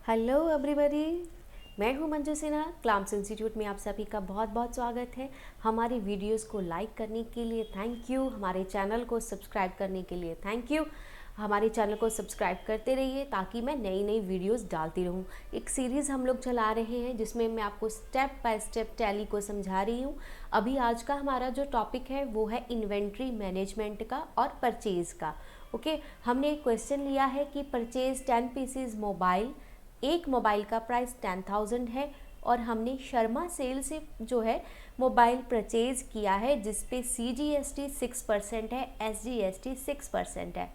Hello everybody, मैं हूं Manju Sinha. क्लाम्स institute में आप सभी का बहुत बहुत स्वागत है। हमारी वीडियोस को लाइक करने के लिए थैंक यू, हमारे चैनल को सब्सक्राइब करने के लिए थैंक यू। हमारे चैनल को सब्सक्राइब करते रहिए ताकि मैं नई नई वीडियोस डालती रहूं। एक सीरीज़ हम लोग चला रहे हैं जिसमें मैं आपको स्टेप बाय स्टेप टैली को समझा रही हूं। अभी आज का हमारा जो टॉपिक है वो है इन्वेंट्री मैनेजमेंट का और परचेज़ का। ओके, हमने एक क्वेश्चन लिया है कि परचेज 10 पीसीज मोबाइल, एक मोबाइल का प्राइस 10,000 है और हमने शर्मा सेल से जो है मोबाइल परचेज किया है जिस पे CGST 6% है, SGST 6% है।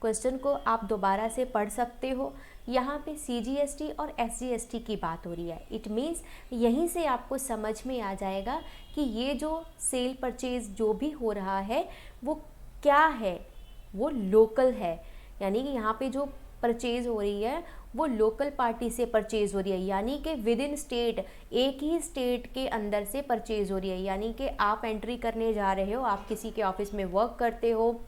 क्वेश्चन को आप दोबारा से पढ़ सकते हो। यहाँ पे CGST और SGST की बात हो रही है। इट मीन्स यहीं से आपको समझ में आ जाएगा कि ये जो सेल परचेज जो भी हो रहा है वो क्या है, वो लोकल है। यानी कि यहाँ पे जो परचेज हो रही है वो लोकल पार्टी से परचेज हो रही है, यानी कि विद इन स्टेट, एक ही स्टेट के अंदर से परचेज हो रही है। यानी कि आप एंट्री करने जा रहे हो, आप किसी के ऑफिस में वर्क करते हो,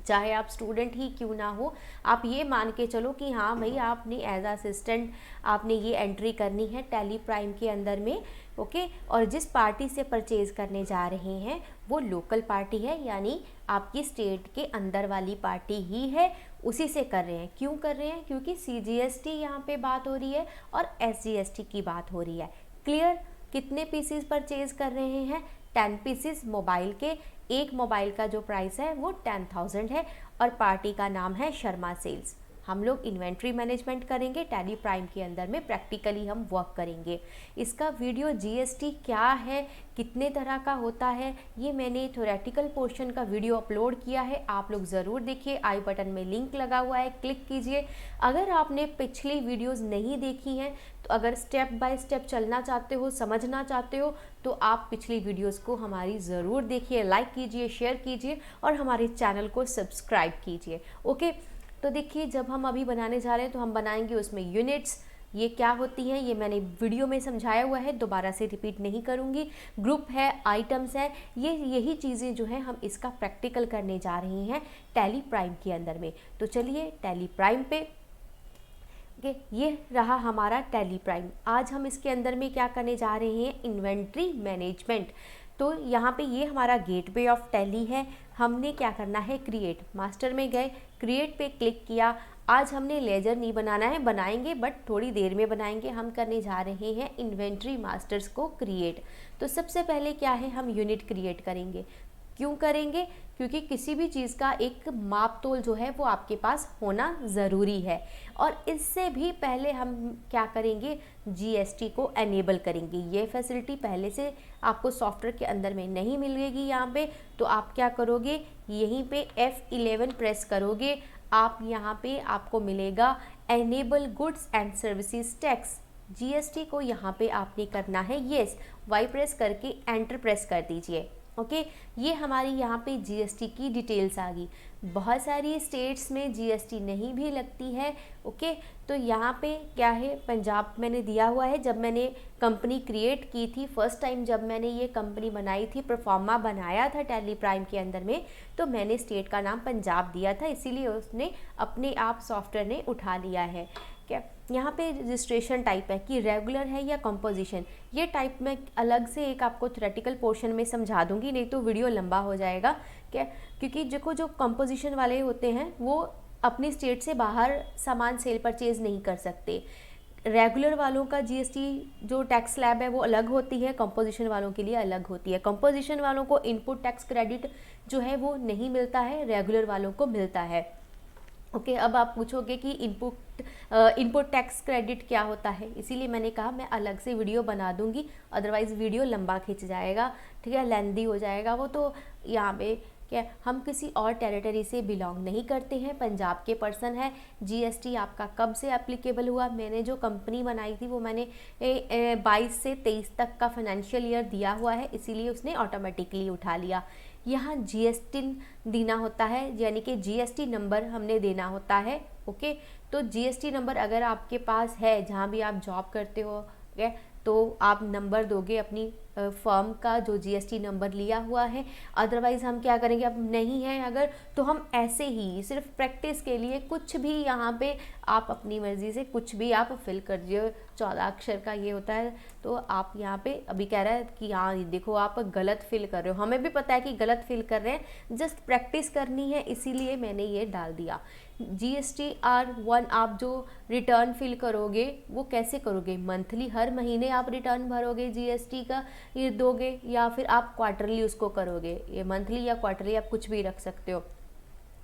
चाहे आप स्टूडेंट ही क्यों ना हो, आप ये मान के चलो कि हाँ भाई आपने एज असिस्टेंट आपने ये एंट्री करनी है टैली प्राइम के अंदर में। ओके, और जिस पार्टी से परचेज करने जा रहे हैं वो लोकल पार्टी है, यानी आपकी स्टेट के अंदर वाली पार्टी ही है, उसी से कर रहे हैं। क्यों कर रहे हैं? क्योंकि CGST यहाँ पे बात हो रही है और SGST की बात हो रही है। क्लियर? कितने पीसीज परचेज कर रहे हैं? 10 पीसीज मोबाइल के। एक मोबाइल का जो प्राइस है वो 10,000 है और पार्टी का नाम है शर्मा सेल्स। हम लोग इन्वेंट्री मैनेजमेंट करेंगे टैली प्राइम के अंदर में, प्रैक्टिकली हम वर्क करेंगे। इसका वीडियो GST क्या है, कितने तरह का होता है, ये मैंने थ्योरेटिकल पोर्शन का वीडियो अपलोड किया है, आप लोग ज़रूर देखिए। आई बटन में लिंक लगा हुआ है, क्लिक कीजिए। अगर आपने पिछली वीडियोज़ नहीं देखी हैं तो अगर स्टेप बाय स्टेप चलना चाहते हो, समझना चाहते हो, तो आप पिछली वीडियोस को हमारी ज़रूर देखिए, लाइक कीजिए, शेयर कीजिए और हमारे चैनल को सब्सक्राइब कीजिए। ओके, तो देखिए जब हम अभी बनाने जा रहे हैं तो हम बनाएंगे उसमें यूनिट्स। ये क्या होती हैं ये मैंने वीडियो में समझाया हुआ है, दोबारा से रिपीट नहीं करूँगी। ग्रुप है, आइटम्स है, ये यही चीज़ें जो हैं हम इसका प्रैक्टिकल करने जा रहे हैं टैली प्राइम के अंदर में। तो चलिए टैली प्राइम पे, ये रहा हमारा टैली प्राइम। आज हम इसके अंदर में क्या करने जा रहे हैं? Inventory management. तो यहाँ पे ये हमारा गेटवे ऑफ टैली है। हमने क्या करना है? क्रिएट, मास्टर में गए, क्रिएट पे क्लिक किया। आज हमने लेजर नहीं बनाना है, बनाएंगे बट थोड़ी देर में बनाएंगे। हम करने जा रहे हैं इन्वेंट्री मास्टर्स को क्रिएट। तो सबसे पहले क्या है, हम यूनिट क्रिएट करेंगे। क्यों करेंगे? क्योंकि किसी भी चीज़ का एक माप तोल जो है वो आपके पास होना ज़रूरी है। और इससे भी पहले हम क्या करेंगे? GST को एनेबल करेंगे। ये फैसिलिटी पहले से आपको सॉफ्टवेयर के अंदर में नहीं मिलेगी यहाँ पे, तो आप क्या करोगे? यहीं पे F11 प्रेस करोगे, आप यहाँ पे आपको मिलेगा enable goods and services tax. GST को यहाँ पे आपने करना है येस, वाई प्रेस करके एंटर प्रेस कर दीजिए। ओके, ये हमारी यहाँ पे GST की डिटेल्स आ गई। बहुत सारी स्टेट्स में GST नहीं भी लगती है। ओके, तो यहाँ पे क्या है, पंजाब मैंने दिया हुआ है। जब मैंने कंपनी क्रिएट की थी फर्स्ट टाइम, जब मैंने ये कंपनी बनाई थी, परफॉर्मा बनाया था टैली प्राइम के अंदर में, तो मैंने स्टेट का नाम पंजाब दिया था, इसीलिए उसने अपने आप सॉफ्टवेयर ने उठा लिया है। क्या यहाँ पे रजिस्ट्रेशन टाइप है कि रेगुलर है या कंपोजिशन, ये टाइप में अलग से एक आपको थ्योरेटिकल पोर्शन में समझा दूंगी, नहीं तो वीडियो लंबा हो जाएगा। क्या? क्योंकि देखो जो कंपोजिशन वाले होते हैं वो अपनी स्टेट से बाहर सामान सेल परचेज नहीं कर सकते। रेगुलर वालों का GST जो टैक्स स्लैब है वो अलग होती है, कंपोजिशन वालों के लिए अलग होती है। कंपोजिशन वालों को इनपुट टैक्स क्रेडिट जो है वो नहीं मिलता है, रेगुलर वालों को मिलता है। ओके, अब आप पूछोगे कि इनपुट टैक्स क्रेडिट क्या होता है, इसीलिए मैंने कहा मैं अलग से वीडियो बना दूंगी, अदरवाइज़ वीडियो लंबा खिंच जाएगा, ठीक है, लेंदी हो जाएगा वो। तो यहाँ पे क्या, हम किसी और टेरिटरी से बिलोंग नहीं करते हैं, पंजाब के पर्सन है। GST आपका कब से एप्लीकेबल हुआ? मैंने जो कंपनी बनाई थी वो मैंने 22 से 23 तक का फाइनेंशियल ईयर दिया हुआ है, इसीलिए उसने ऑटोमेटिकली उठा लिया। यहाँ GST देना होता है, यानी कि GST नंबर हमने देना होता है। ओके, तो GST नंबर अगर आपके पास है, जहाँ भी आप जॉब करते हो, तो आप नंबर दोगे अपनी फर्म का जो जीएसटी नंबर लिया हुआ है। अदरवाइज़ हम क्या करेंगे, अब नहीं है अगर, तो हम ऐसे ही सिर्फ प्रैक्टिस के लिए कुछ भी यहाँ पे आप अपनी मर्ज़ी से कुछ भी आप फिल कर दिए। 14 अक्षर का ये होता है, तो आप यहाँ पे अभी कह रहा है कि हाँ देखो आप गलत फिल कर रहे हो, हमें भी पता है कि गलत फिल कर रहे हैं, जस्ट प्रैक्टिस करनी है, इसीलिए मैंने ये डाल दिया। GSTR1 आप जो रिटर्न फिल करोगे वो कैसे करोगे, मंथली हर महीने आप रिटर्न भरोगे जीएसटी का, ये दोगे, या फिर आप क्वार्टरली उसको करोगे, ये मंथली या क्वार्टरली आप कुछ भी रख सकते हो।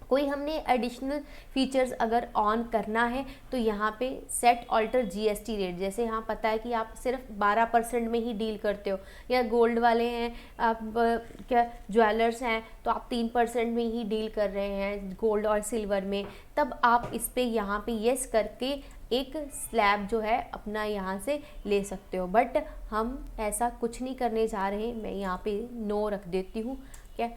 कोई हमने एडिशनल फीचर्स अगर ऑन करना है तो यहाँ पे सेट ऑल्टर जीएसटी रेट, जैसे यहाँ पता है कि आप सिर्फ 12% में ही डील करते हो, या गोल्ड वाले हैं आप, क्या ज्वेलर्स हैं तो आप 3% में ही डील कर रहे हैं गोल्ड और सिल्वर में, तब आप इस पर यहाँ पे येस करके एक स्लैब जो है अपना यहाँ से ले सकते हो। बट हम ऐसा कुछ नहीं करने जा रहे हैं, मैं यहाँ पे नो रख देती हूँ। क्या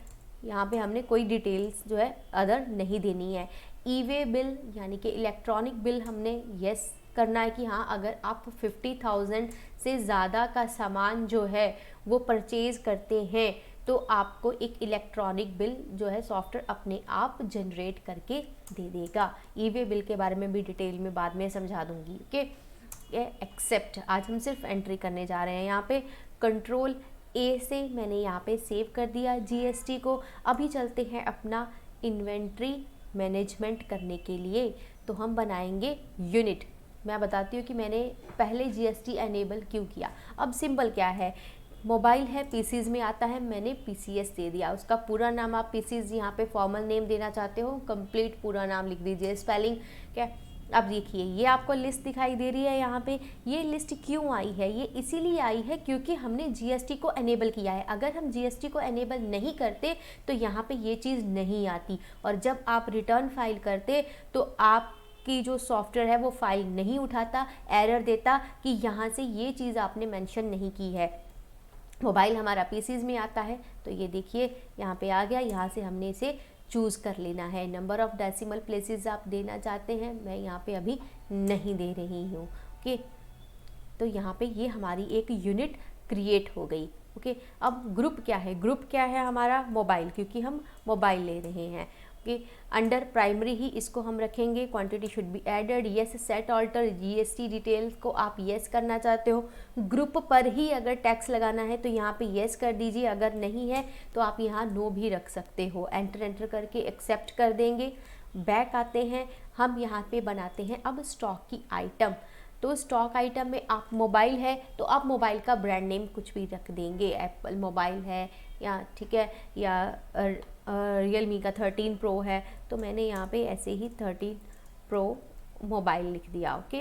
यहाँ पे हमने कोई डिटेल्स जो है अदर नहीं देनी है। ई वे बिल यानी कि इलेक्ट्रॉनिक बिल हमने यस करना है कि हाँ अगर आप 50,000 से ज़्यादा का सामान जो है वो परचेज़ करते हैं तो आपको एक इलेक्ट्रॉनिक बिल जो है सॉफ्टवेयर अपने आप जनरेट करके दे देगा। ई वे बिल के बारे में भी डिटेल में बाद में समझा दूंगी। ओके, ये एक्सेप्ट, आज हम सिर्फ एंट्री करने जा रहे हैं। यहाँ पे कंट्रोल ए से मैंने यहाँ पे सेव कर दिया जीएसटी को। अभी चलते हैं अपना इन्वेंट्री मैनेजमेंट करने के लिए, तो हम बनाएंगे यूनिट। मैं बताती हूँ कि मैंने पहले जीएसटी एनेबल क्यों किया। अब सिंपल क्या है, मोबाइल है, पीसीज में आता है, मैंने पीसीएस दे दिया। उसका पूरा नाम आप पीसीज यहाँ पे फॉर्मल नेम देना चाहते हो, कंप्लीट पूरा नाम लिख दीजिए, स्पेलिंग क्या। अब देखिए ये आपको लिस्ट दिखाई दे रही है यहाँ पे। ये लिस्ट क्यों आई है, ये इसीलिए आई है क्योंकि हमने जीएसटी को एनेबल किया है। अगर हम जीएसटी को एनेबल नहीं करते तो यहाँ पे ये चीज़ नहीं आती, और जब आप रिटर्न फाइल करते तो आपकी जो सॉफ्टवेयर है वो फाइल नहीं उठाता, एरर देता कि यहाँ से ये चीज़ आपने मेंशन नहीं की है। मोबाइल हमारा पीसीज में आता है, तो ये देखिए यहाँ पे आ गया। यहाँ से हमने इसे चूज़ कर लेना है। नंबर ऑफ़ डेसिमल प्लेसेस आप देना चाहते हैं, मैं यहाँ पे अभी नहीं दे रही हूँ। ओके, तो यहाँ पे ये हमारी एक यूनिट क्रिएट हो गई। ओके, अब ग्रुप क्या है, ग्रुप क्या है हमारा मोबाइल, क्योंकि हम मोबाइल ले रहे हैं। ओके, अंडर प्राइमरी ही इसको हम रखेंगे। Quantity should be added, yes set alter GST details को आप येस करना चाहते हो। ग्रुप पर ही अगर टैक्स लगाना है तो यहाँ पे येस कर दीजिए, अगर नहीं है तो आप यहाँ नो भी रख सकते हो। एंटर करके एक्सेप्ट कर देंगे। बैक आते हैं, हम यहाँ पे बनाते हैं अब स्टॉक की आइटम। तो स्टॉक आइटम में आप मोबाइल है तो आप मोबाइल का ब्रांड नेम कुछ भी रख देंगे, एप्पल मोबाइल है या ठीक है, या रियलमी का 13 प्रो है, तो मैंने यहाँ पे ऐसे ही 13 प्रो मोबाइल लिख दिया। ओके,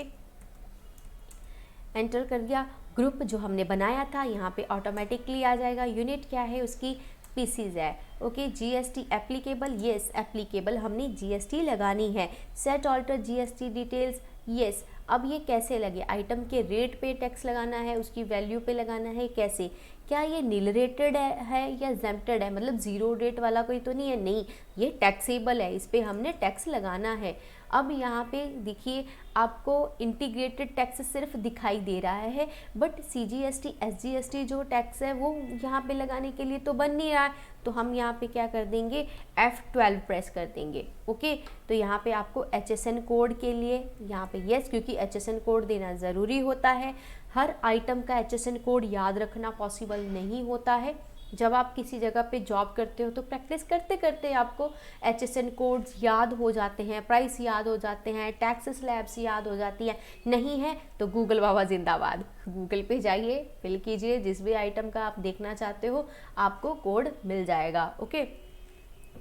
एंटर कर दिया। ग्रुप जो हमने बनाया था यहाँ पे ऑटोमेटिकली आ जाएगा। यूनिट क्या है उसकी, पीसीज है। Okay, GST applicable, yes applicable, हमने जीएसटी लगानी है। Set alter GST details, yes. अब ये कैसे लगे, आइटम के रेट पे टैक्स लगाना है, उसकी वैल्यू पे लगाना है, कैसे, क्या ये नील रेटेड है या एग्जेम्प्टेड है, मतलब ज़ीरो रेट वाला कोई तो नहीं है, नहीं, ये टैक्सेबल है, इस पर हमने टैक्स लगाना है। अब यहाँ पे देखिए आपको इंटीग्रेटेड टैक्स सिर्फ दिखाई दे रहा है, बट सीजीएसटी एसजीएसटी जो टैक्स है वो यहाँ पे लगाने के लिए तो बन नहीं रहा है, तो हम यहाँ पे क्या कर देंगे, F12 प्रेस कर देंगे। ओके, तो यहाँ पे आपको HSN कोड के लिए यहाँ पे यस, क्योंकि HSN कोड देना ज़रूरी होता है। हर आइटम का HSN कोड याद रखना पॉसिबल नहीं होता है। जब आप किसी जगह पे जॉब करते हो तो प्रैक्टिस करते करते आपको HSN कोड्स याद हो जाते हैं, प्राइस याद हो जाते हैं, टैक्स स्लैब्स याद हो जाती है। नहीं है तो गूगल बाबा जिंदाबाद, गूगल पे जाइए, फिल कीजिए, जिस भी आइटम का आप देखना चाहते हो आपको कोड मिल जाएगा। ओके,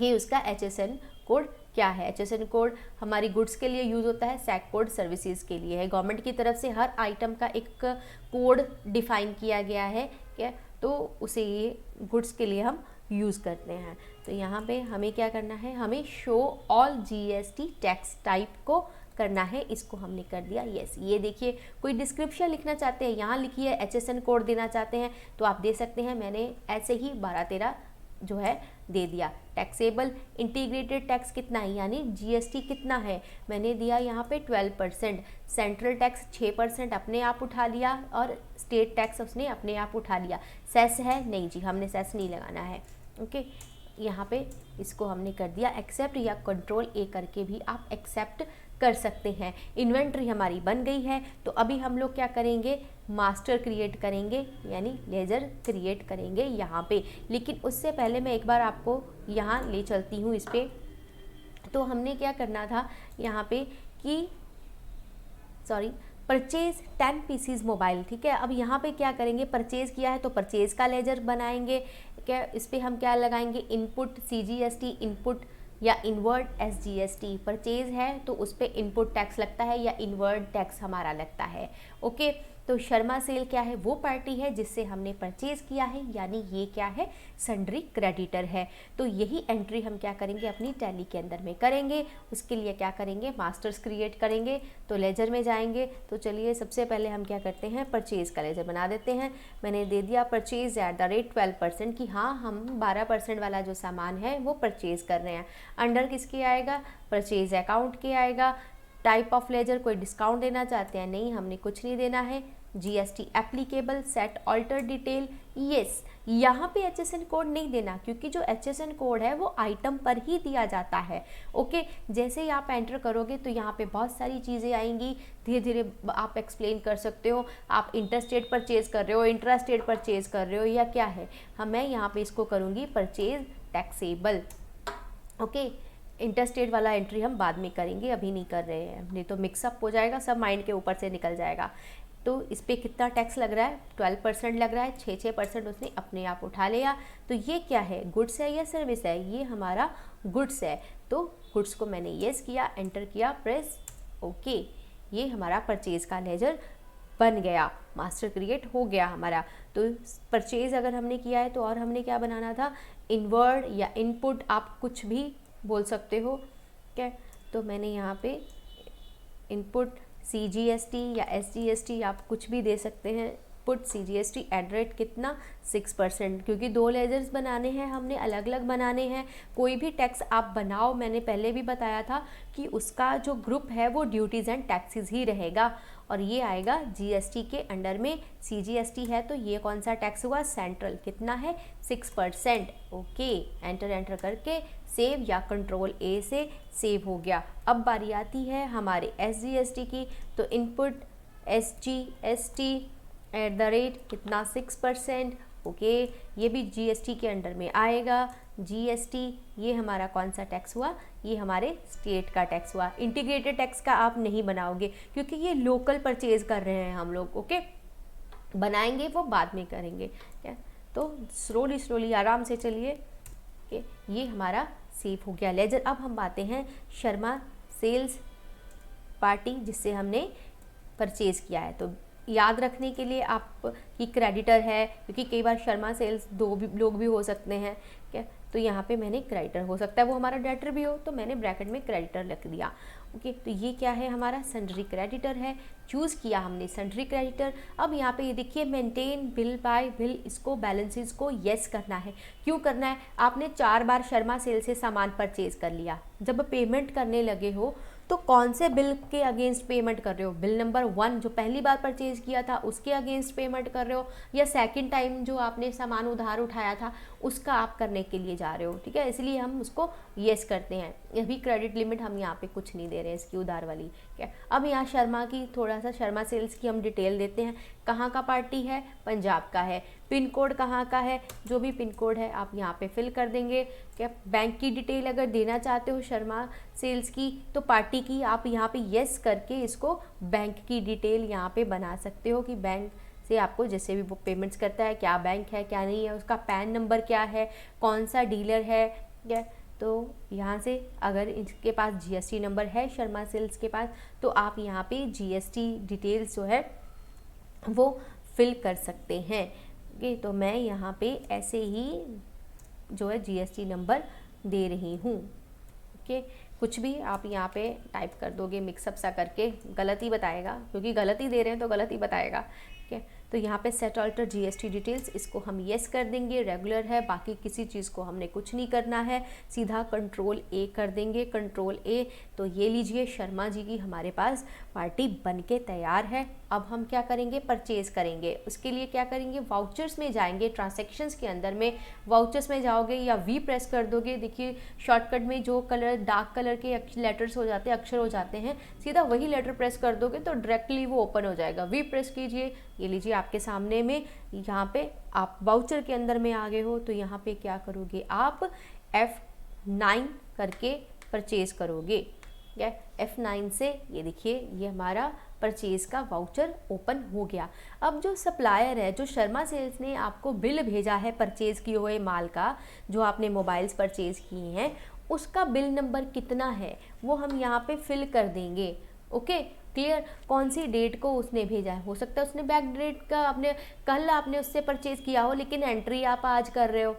ये उसका HSN कोड क्या है। HSN कोड हमारी गुड्स के लिए यूज़ होता है, सैक कोड सर्विसेज के लिए है। गवर्नमेंट की तरफ से हर आइटम का एक कोड डिफाइन किया गया है, क्या, तो उसे ये गुड्स के लिए हम यूज़ करते हैं। तो यहाँ पे हमें क्या करना है, हमें show all GST tax type को करना है, इसको हमने कर दिया यस। ये देखिए कोई डिस्क्रिप्शन लिखना चाहते हैं यहाँ लिखिए, HSN कोड देना चाहते हैं तो आप दे सकते हैं। मैंने ऐसे ही 12-13 जो है दे दिया। टैक्सेबल इंटीग्रेटेड टैक्स कितना है, यानी जीएसटी कितना है, मैंने दिया यहाँ पे 12%। सेंट्रल टैक्स 6% अपने आप उठा लिया और स्टेट टैक्स उसने अपने आप उठा लिया। सेस है नहीं जी, हमने सेस नहीं लगाना है। ओके, यहाँ पे इसको हमने कर दिया एक्सेप्ट, या कंट्रोल ए करके भी आप एक्सेप्ट कर सकते हैं। इन्वेंट्री हमारी बन गई है, तो अभी हम लोग क्या करेंगे, मास्टर क्रिएट करेंगे, यानी लेजर क्रिएट करेंगे यहाँ पे। लेकिन उससे पहले मैं एक बार आपको यहाँ ले चलती हूँ इस पे। तो हमने क्या करना था यहाँ पे कि परचेज 10 पीसीज मोबाइल, ठीक है। अब यहाँ पे क्या करेंगे, परचेज किया है तो परचेज का लेजर बनाएंगे। क्या इस पर हम क्या लगाएंगे, इनपुट CGST इनपुट या इनवर्ड SGST। परचेज है तो उस पर इनपुट टैक्स लगता है या इनवर्ड टैक्स हमारा लगता है। ओके, तो शर्मा सेल क्या है, वो पार्टी है जिससे हमने परचेज किया है, यानी ये क्या है, सन्ड्री क्रेडिटर है। तो यही एंट्री हम क्या करेंगे, अपनी टैली के अंदर में करेंगे। उसके लिए क्या करेंगे, मास्टर्स क्रिएट करेंगे। तो लेजर में जाएंगे, तो चलिए सबसे पहले हम क्या करते हैं, परचेज का लेजर बना देते हैं। मैंने दे दिया परचेज @ 12% कि हाँ हम 12% वाला जो सामान है वो परचेज कर रहे हैं। अंडर किसके आएगा, परचेज अकाउंट के आएगा। टाइप ऑफ लेजर, कोई डिस्काउंट देना चाहते हैं, नहीं हमने कुछ नहीं देना है। GST applicable, set alter detail, yes. यहाँ पे HSN कोड नहीं देना, क्योंकि जो HSN कोड है वो आइटम पर ही दिया जाता है। ओके, जैसे ही आप एंटर करोगे तो यहाँ पे बहुत सारी चीज़ें आएंगी, धीरे धीरे आप एक्सप्लेन कर सकते हो। आप इंटरस्टेट परचेज कर रहे हो, इंट्रास्टेट परचेज कर रहे हो, या क्या है, मैं यहाँ पे इसको करूँगी परचेज टैक्सेबल। ओके, इंटरस्टेट वाला एंट्री हम बाद में करेंगे, अभी नहीं कर रहे हैं, नहीं तो मिक्सअप हो जाएगा, सब माइंड के ऊपर से निकल जाएगा। तो इस पर कितना टैक्स लग रहा है, 12% लग रहा है, 6% उसने अपने आप उठा लिया। तो ये क्या है, गुड्स है या सर्विस है, ये हमारा गुड्स है। तो गुड्स को मैंने येस किया, एंटर किया, प्रेस ओके। ये हमारा परचेज का लेजर बन गया, मास्टर क्रिएट हो गया हमारा। तो परचेज अगर हमने किया है तो और हमने क्या बनाना था, इनवर्ड या इनपुट, आप कुछ भी बोल सकते हो। क्या, तो मैंने यहाँ पे इनपुट CGST या SGST आप कुछ भी दे सकते हैं। पुट CGST @ कितना 6%, क्योंकि 2 लेजर्स बनाने हैं हमने, अलग अलग बनाने हैं। कोई भी टैक्स आप बनाओ, मैंने पहले भी बताया था कि उसका जो ग्रुप है वो ड्यूटीज़ एंड टैक्सेस ही रहेगा, और ये आएगा GST के अंडर में। CGST है तो ये कौन सा टैक्स हुआ, सेंट्रल, कितना है 6%। ओके, एंटर करके सेव या कंट्रोल A से सेव हो गया। अब बारी आती है हमारे SGST की, तो इनपुट SGST @ कितना 6%। ओके, ये भी GST के अंडर में आएगा। GST ये हमारा कौन सा टैक्स हुआ, ये हमारे स्टेट का टैक्स हुआ। इंटीग्रेटेड टैक्स का आप नहीं बनाओगे, क्योंकि ये लोकल परचेज कर रहे हैं हम लोग। ओके, बनाएंगे वो बाद में करेंगे। क्या, तो स्लोली आराम से चलिए। ये हमारा सेव हो गया लेजर। अब हम आते हैं शर्मा सेल्स पार्टी, जिससे हमने परचेज किया है। तो याद रखने के लिए आप कि क्रेडिटर है, क्योंकि कई बार शर्मा सेल्स 2 लोग भी हो सकते हैं। क्या, तो यहाँ पे मैंने क्रेडिटर, हो सकता है वो हमारा डेटर भी हो, तो मैंने ब्रैकेट में क्रेडिटर लिख दिया। ओके, तो ये क्या है, हमारा सन्ड्री क्रेडिटर है। चूज़ किया हमने सन्ड्री क्रेडिटर। अब यहाँ पे ये देखिए, मेंटेन बिल बाय बिल, इसको बैलेंसेस को येस करना है। क्यों करना है, आपने 4 बार शर्मा सेल से सामान परचेज कर लिया, जब पेमेंट करने लगे हो तो कौन से बिल के अगेंस्ट पेमेंट कर रहे हो, बिल नंबर 1 जो पहली बार परचेज किया था उसके अगेंस्ट पेमेंट कर रहे हो, या सेकंड टाइम जो आपने सामान उधार उठाया था उसका आप करने के लिए जा रहे हो। ठीक है, इसलिए हम उसको येस करते हैं। अभी क्रेडिट लिमिट हम यहाँ पे कुछ नहीं दे रहे हैं इसकी उधार वाली। क्या, अब यहाँ शर्मा की, थोड़ा सा शर्मा सेल्स की हम डिटेल देते हैं। कहाँ का पार्टी है, पंजाब का है। पिन कोड कहाँ का है, जो भी पिन कोड है आप यहाँ पे फिल कर देंगे। क्या, बैंक की डिटेल अगर देना चाहते हो शर्मा सेल्स की, तो पार्टी की आप यहाँ पे येस करके इसको बैंक की डिटेल यहाँ पे बना सकते हो, कि बैंक से आपको जैसे भी वो पेमेंट्स करता है, क्या बैंक है क्या नहीं है, उसका पैन नंबर क्या है, कौन सा डीलर है। क्या, तो यहाँ से अगर इसके पास GST नंबर है शर्मा सेल्स के पास, तो आप यहाँ पे GST डिटेल्स जो है वो फिल कर सकते हैं। ओके, तो मैं यहाँ पे ऐसे ही जो है GST नंबर दे रही हूँ। ओके, कुछ भी आप यहाँ पे टाइप कर दोगे मिक्सअप सा करके, गलत ही बताएगा, क्योंकि गलत ही दे रहे हैं तो गलत ही बताएगा। ठीक है, तो यहाँ पे सेट ऑल्टर जीएसटी डिटेल्स, इसको हम येस कर देंगे, रेगुलर है, बाकी किसी चीज़ को हमने कुछ नहीं करना है, सीधा कंट्रोल ए कर देंगे, कंट्रोल ए। तो ये लीजिए शर्मा जी की हमारे पास पार्टी बनके तैयार है। अब हम क्या करेंगे, परचेज़ करेंगे। उसके लिए क्या करेंगे, वाउचर्स में जाएंगे, ट्रांजैक्शंस के अंदर में वाउचर्स में जाओगे या वी प्रेस कर दोगे। देखिए शॉर्टकट में जो कलर डार्क कलर के लेटर्स हो जाते हैं, अक्षर हो जाते हैं, सीधा वही लेटर प्रेस कर दोगे तो डायरेक्टली वो ओपन हो जाएगा। वी प्रेस कीजिए, ये लीजिए आपके सामने में, यहाँ पे आप वाउचर के अंदर में आ गए हो। तो यहाँ पे क्या करोगे, आप F9 करके परचेज करोगे। F9 से ये देखिए ये हमारा परचेज़ का वाउचर ओपन हो गया। अब जो सप्लायर है, जो शर्मा सेल्स ने आपको बिल भेजा है परचेज़ किए हुए माल का, जो आपने मोबाइल्स परचेज़ किए हैं, उसका बिल नंबर कितना है वो हम यहाँ पे फिल कर देंगे। ओके क्लियर, कौन सी डेट को उसने भेजा है। हो सकता है उसने बैक डेट का, आपने कल आपने उससे परचेज़ किया हो लेकिन एंट्री आप आज कर रहे हो,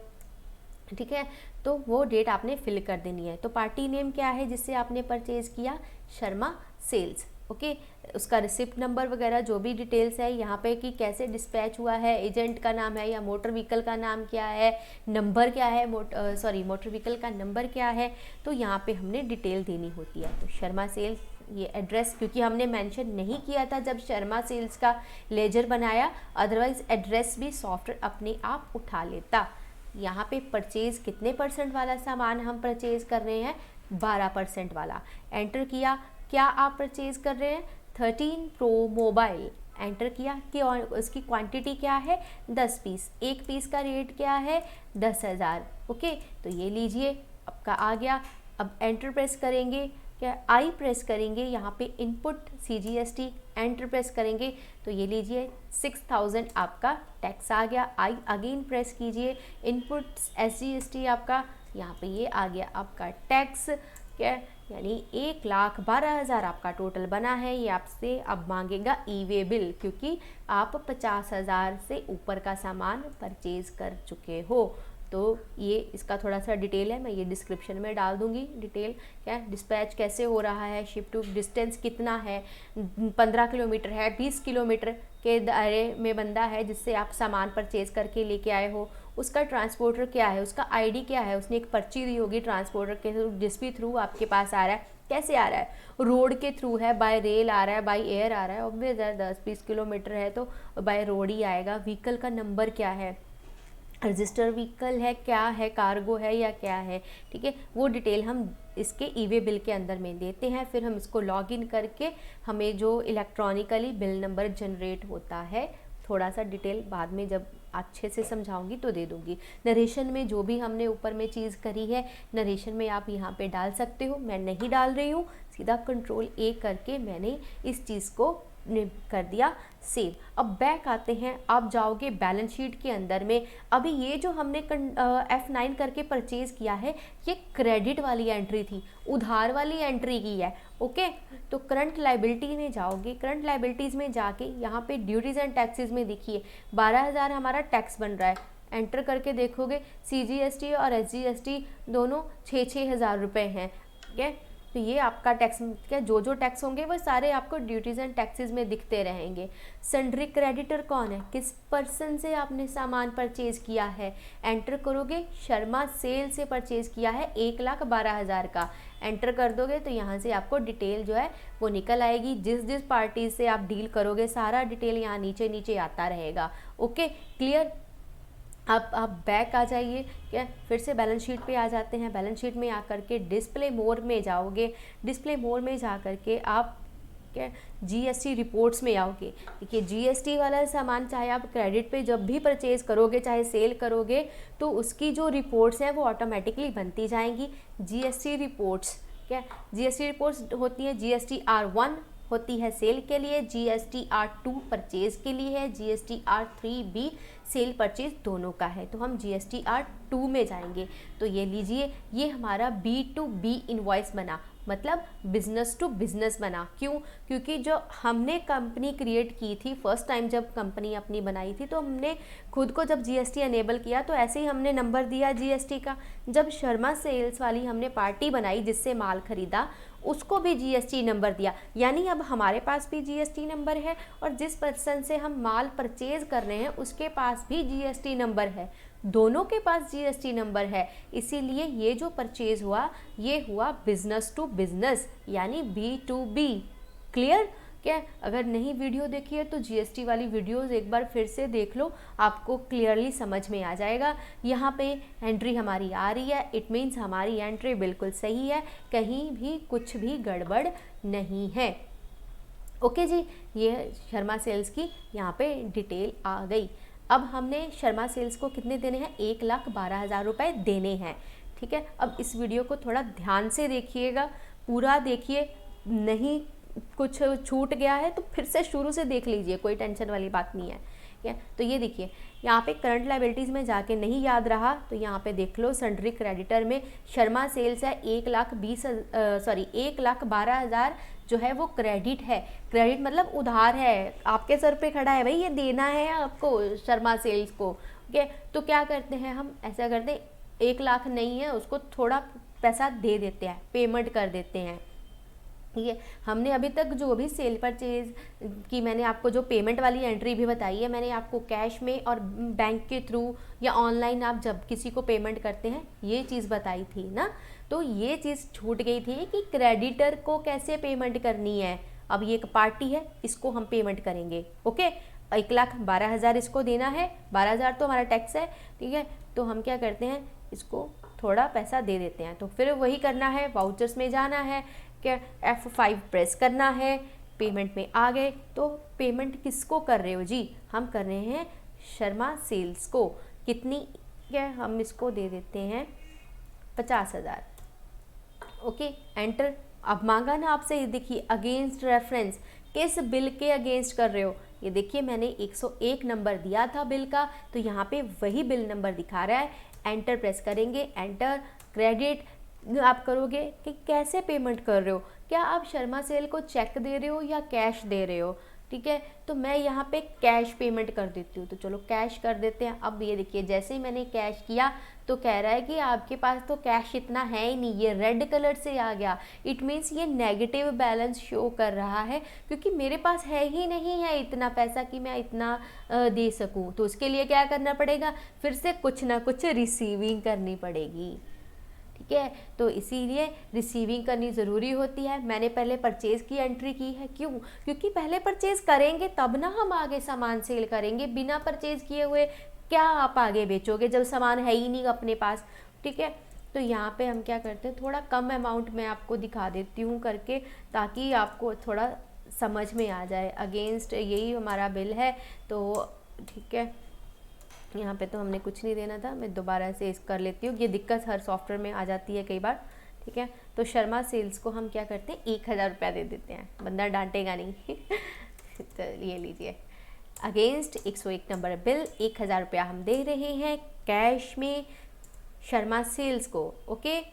ठीक है, तो वो डेट आपने फिल कर देनी है। तो पार्टी नेम क्या है जिससे आपने परचेज़ किया, शर्मा सेल्स। ओके उसका रिसिप्ट नंबर वगैरह जो भी डिटेल्स है यहाँ पे कि कैसे डिस्पैच हुआ है, एजेंट का नाम है या मोटर व्हीकल का नाम क्या है, नंबर क्या है, मोटर व्हीकल का नंबर क्या है, तो यहाँ पे हमने डिटेल देनी होती है। तो शर्मा सेल्स, ये एड्रेस क्योंकि हमने मेंशन नहीं किया था जब शर्मा सेल्स का लेजर बनाया, अदरवाइज एड्रेस भी सॉफ्टवेयर अपने आप उठा लेता। यहाँ पे परचेज़ कितने परसेंट वाला सामान हम परचेज़ कर रहे हैं, 12% वाला। एंटर किया, क्या आप परचेज़ कर रहे हैं, 13 प्रो मोबाइल। एंटर किया कि और उसकी क्वांटिटी क्या है, 10 पीस, एक पीस का रेट क्या है, 10,000। ओके तो ये लीजिए आपका आ गया। अब एंटर प्रेस करेंगे, क्या आई प्रेस करेंगे, यहाँ पे इनपुट CGST एंटर प्रेस करेंगे तो ये लीजिए 6,000 आपका टैक्स आ गया। आई अगेन प्रेस कीजिए, इनपुट SGST आपका, यहाँ पे ये आ गया आपका टैक्स, क्या यानी 1,12,000 आपका टोटल बना है। ये आपसे अब मांगेगा ई-वे बिल क्योंकि आप 50,000 से ऊपर का सामान परचेज कर चुके हो। तो ये इसका थोड़ा सा डिटेल है, मैं ये डिस्क्रिप्शन में डाल दूंगी डिटेल, क्या डिस्पैच कैसे हो रहा है, शिप टू डिस्टेंस कितना है, 15 किलोमीटर है, 20 किलोमीटर के दायरे में बंदा है जिससे आप सामान परचेज करके लेके आए हो, उसका ट्रांसपोर्टर क्या है, उसका आईडी क्या है, उसने एक पर्ची दी होगी ट्रांसपोर्टर के थ्रू, जिस भी थ्रू आपके पास आ रहा है, कैसे आ रहा है, रोड के थ्रू है, बाय रेल आ रहा है, बाय एयर आ रहा है, ऑब्वियस है 10-20 किलोमीटर है तो बाय रोड ही आएगा। व्हीकल का नंबर क्या है, रजिस्टर व्हीकल है, क्या है, कार्गो है या क्या है, ठीक है, वो डिटेल हम इसके ई-वे बिल के अंदर में देते हैं। फिर हम इसको लॉग इन करके हमें जो इलेक्ट्रॉनिकली बिल नंबर जनरेट होता है, थोड़ा सा डिटेल बाद में जब अच्छे से समझाऊंगी तो दे दूंगी। नरेशन में जो भी हमने ऊपर में चीज़ करी है, नरेशन में आप यहाँ पे डाल सकते हो, मैं नहीं डाल रही हूँ, सीधा कंट्रोल ए करके मैंने इस चीज़ को कर दिया सेव। अब बैक आते हैं, आप जाओगे बैलेंस शीट के अंदर में। अभी ये जो हमने F9 करके परचेज किया है, ये क्रेडिट वाली एंट्री थी, उधार वाली एंट्री की है। ओके तो करंट लाइबिलिटी में जाओगे, करंट लाइबिलिटीज़ में जाके यहाँ पे ड्यूटीज़ एंड टैक्सेस में देखिए 12,000 हमारा टैक्स बन रहा है। एंटर करके देखोगे CGST और SGST दोनों 6-6 हज़ार रुपये हैं। ठीक है तो ये आपका टैक्स, क्या जो टैक्स होंगे वो सारे आपको ड्यूटीज़ एंड टैक्सेस में दिखते रहेंगे। सन्ड्री क्रेडिटर कौन है, किस पर्सन से आपने सामान परचेज़ किया है, एंटर करोगे, शर्मा सेल से परचेज़ किया है 1,12,000 का। एंटर कर दोगे तो यहाँ से आपको डिटेल जो है वो निकल आएगी। जिस पार्टी से आप डील करोगे सारा डिटेल यहाँ नीचे नीचे आता रहेगा। Okay clear. अब आप बैक आ जाइए, क्या फिर से बैलेंस शीट पे आ जाते हैं। बैलेंस शीट में आकर के डिस्प्ले मोड में जाओगे, डिस्प्ले मोड में जा कर के आप क्या GST रिपोर्ट्स में आओगे। देखिए GST वाला सामान चाहे आप क्रेडिट पे जब भी परचेज करोगे, चाहे सेल करोगे, तो उसकी जो रिपोर्ट्स हैं वो ऑटोमेटिकली बनती जाएंगी। GST रिपोर्ट्स, क्या GST रिपोर्ट्स होती हैं, GST R1 होती है सेल के लिए, GST R2 परचेज के लिए है, GST R3 भी सेल परचेज दोनों का है। तो हम GST R2 में जाएंगे। तो ये लीजिए, ये हमारा B2B इनवॉइस बना, मतलब बिजनेस टू बिजनेस बना। क्यों? क्योंकि जो हमने कंपनी क्रिएट की थी फर्स्ट टाइम जब कंपनी अपनी बनाई थी, तो हमने खुद को जब GST अनेबल किया तो ऐसे ही हमने नंबर दिया GST का। जब शर्मा सेल्स वाली हमने पार्टी बनाई जिससे माल खरीदा, उसको भी जीएसटी नंबर दिया, यानी अब हमारे पास भी जीएसटी नंबर है और जिस पर्सन से हम माल परचेज कर रहे हैं उसके पास भी जीएसटी नंबर है, दोनों के पास जीएसटी नंबर है। इसीलिए ये जो परचेज हुआ ये हुआ बिजनेस टू बिजनेस, यानी B2B। क्लियर? क्या अगर नहीं वीडियो देखी है तो जीएसटी वाली वीडियोस एक बार फिर से देख लो, आपको क्लियरली समझ में आ जाएगा। यहाँ पे एंट्री हमारी आ रही है, इट मीन्स हमारी एंट्री बिल्कुल सही है, कहीं भी कुछ भी गड़बड़ नहीं है। ओके जी, ये शर्मा सेल्स की यहाँ पे डिटेल आ गई। अब हमने शर्मा सेल्स को कितने देने हैं? 1,12,000 रुपये देने हैं। ठीक है, अब इस वीडियो को थोड़ा ध्यान से देखिएगा, पूरा देखिए, नहीं कुछ छूट गया है तो फिर से शुरू से देख लीजिए, कोई टेंशन वाली बात नहीं है। ठीक है, तो ये देखिए यहाँ पे करंट लायबिलिटीज़ में जाके नहीं याद रहा तो यहाँ पे देख लो, सन्ड्री क्रेडिटर में शर्मा सेल्स है 1,12,000 जो है वो क्रेडिट है। क्रेडिट मतलब उधार है, आपके सर पे खड़ा है भाई, ये देना है आपको शर्मा सेल्स को। ओके, तो क्या करते हैं हम, ऐसा करते हैं 1 लाख नहीं है उसको थोड़ा पैसा दे देते हैं, पेमेंट कर देते हैं। ये हमने अभी तक जो भी सेल परचेज की मैंने आपको जो पेमेंट वाली एंट्री भी बताई है, मैंने आपको कैश में और बैंक के थ्रू या ऑनलाइन आप जब किसी को पेमेंट करते हैं ये चीज़ बताई थी ना। तो ये चीज़ छूट गई थी कि क्रेडिटर को कैसे पेमेंट करनी है। अब ये एक पार्टी है, इसको हम पेमेंट करेंगे। ओके, 1,12,000 इसको देना है, 12,000 तो हमारा टैक्स है। ठीक है, तो हम क्या करते हैं, इसको थोड़ा पैसा दे देते हैं। तो फिर वही करना है, वाउचर्स में जाना है, क्या F5 प्रेस करना है, पेमेंट में आ गए। तो पेमेंट किसको कर रहे हो जी? हम कर रहे हैं शर्मा सेल्स को। कितनी? क्या हम इसको दे देते हैं 50,000। Okay, enter. अब मांगा ना आपसे, ये देखिए अगेंस्ट रेफरेंस, किस बिल के अगेंस्ट कर रहे हो? ये देखिए मैंने 101 नंबर दिया था बिल का, तो यहाँ पे वही बिल नंबर दिखा रहा है। एंटर प्रेस करेंगे, एंटर। क्रेडिट आप करोगे कि कैसे पेमेंट कर रहे हो, क्या आप शर्मा सेल को चेक दे रहे हो या कैश दे रहे हो? ठीक है, तो मैं यहाँ पे कैश पेमेंट कर देती हूँ, तो चलो कैश कर देते हैं। अब ये देखिए जैसे ही मैंने कैश किया तो कह रहा है कि आपके पास तो कैश इतना है ही नहीं, ये रेड कलर से आ गया। इट मीन्स ये नेगेटिव बैलेंस शो कर रहा है, क्योंकि मेरे पास है ही नहीं है इतना पैसा कि मैं इतना दे सकूँ। तो उसके लिए क्या करना पड़ेगा, फिर से कुछ ना कुछ रिसीविंग करनी पड़ेगी। ठीक है, तो इसीलिए रिसीविंग करनी ज़रूरी होती है। मैंने पहले परचेज़ की एंट्री की है, क्यों? क्योंकि पहले परचेज़ करेंगे तब ना हम आगे सामान सेल करेंगे। बिना परचेज़ किए हुए क्या आप आगे बेचोगे जब सामान है ही नहीं अपने पास? ठीक है, तो यहाँ पे हम क्या करते हैं, थोड़ा कम अमाउंट में आपको दिखा देती हूँ करके, ताकि आपको थोड़ा समझ में आ जाए। अगेंस्ट यही हमारा बिल है, तो ठीक है, यहाँ पे तो हमने कुछ नहीं देना था। मैं दोबारा से इस कर लेती हूँ, ये दिक्कत हर सॉफ्टवेयर में आ जाती है कई बार। ठीक है, तो शर्मा सेल्स को हम क्या करते हैं, 1,000 रुपया दे देते हैं, बंदा डांटेगा नहीं। तो ये लीजिए, अगेंस्ट 101 नंबर बिल 1,000 रुपया हम दे रहे हैं कैश में शर्मा सेल्स को। Okay,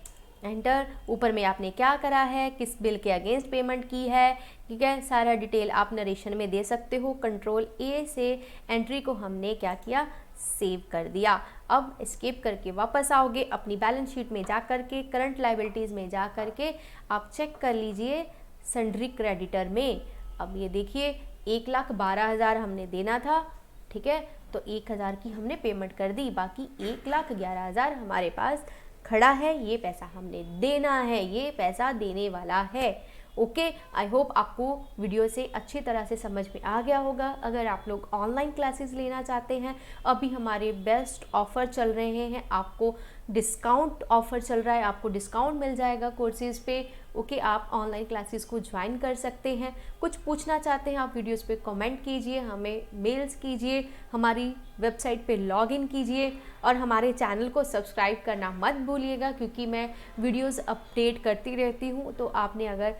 enter. ऊपर में आपने क्या करा है, किस बिल के अगेंस्ट पेमेंट की है, ठीक है, सारा डिटेल आप नरेशन में दे सकते हो। कंट्रोल A से एंट्री को हमने क्या किया, सेव कर दिया। अब एस्केप करके वापस आओगे, अपनी बैलेंस शीट में जा करके, करंट लायबिलिटीज़ में जा करके आप चेक कर लीजिए सन्ड्री क्रेडिटर में। अब ये देखिए 1,12,000 हमने देना था, ठीक है, तो 1,000 की हमने पेमेंट कर दी, बाकी 1,11,000 हमारे पास खड़ा है। ये पैसा हमने देना है, ये पैसा देने वाला है। ओके, आई होप आपको वीडियो से अच्छी तरह से समझ में आ गया होगा। अगर आप लोग ऑनलाइन क्लासेस लेना चाहते हैं, अभी हमारे बेस्ट ऑफ़र चल रहे हैं, आपको डिस्काउंट ऑफ़र चल रहा है, आपको डिस्काउंट मिल जाएगा कोर्सेज़ पे। ओके, आप ऑनलाइन क्लासेस को ज्वाइन कर सकते हैं। कुछ पूछना चाहते हैं आप वीडियोस पे कमेंट कीजिए, हमें मेल्स कीजिए, हमारी वेबसाइट पे लॉगिन कीजिए और हमारे चैनल को सब्सक्राइब करना मत भूलिएगा, क्योंकि मैं वीडियोस अपडेट करती रहती हूँ। तो आपने अगर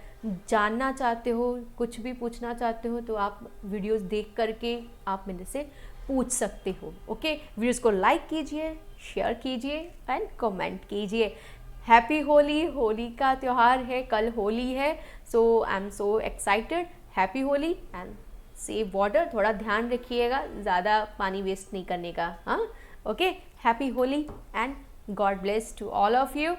जानना चाहते हो, कुछ भी पूछना चाहते हो, तो आप वीडियोस देख करके आप मेरे से पूछ सकते हो। ओके, वीडियोस को लाइक कीजिए, शेयर कीजिए एंड कमेंट कीजिए। हैप्पी होली, होली का त्यौहार है, कल होली है, so I am so excited. Happy Holi and save water, थोड़ा ध्यान रखिएगा, ज़्यादा पानी वेस्ट नहीं करने का। हाँ, okay, happy Holi and God bless to all of you.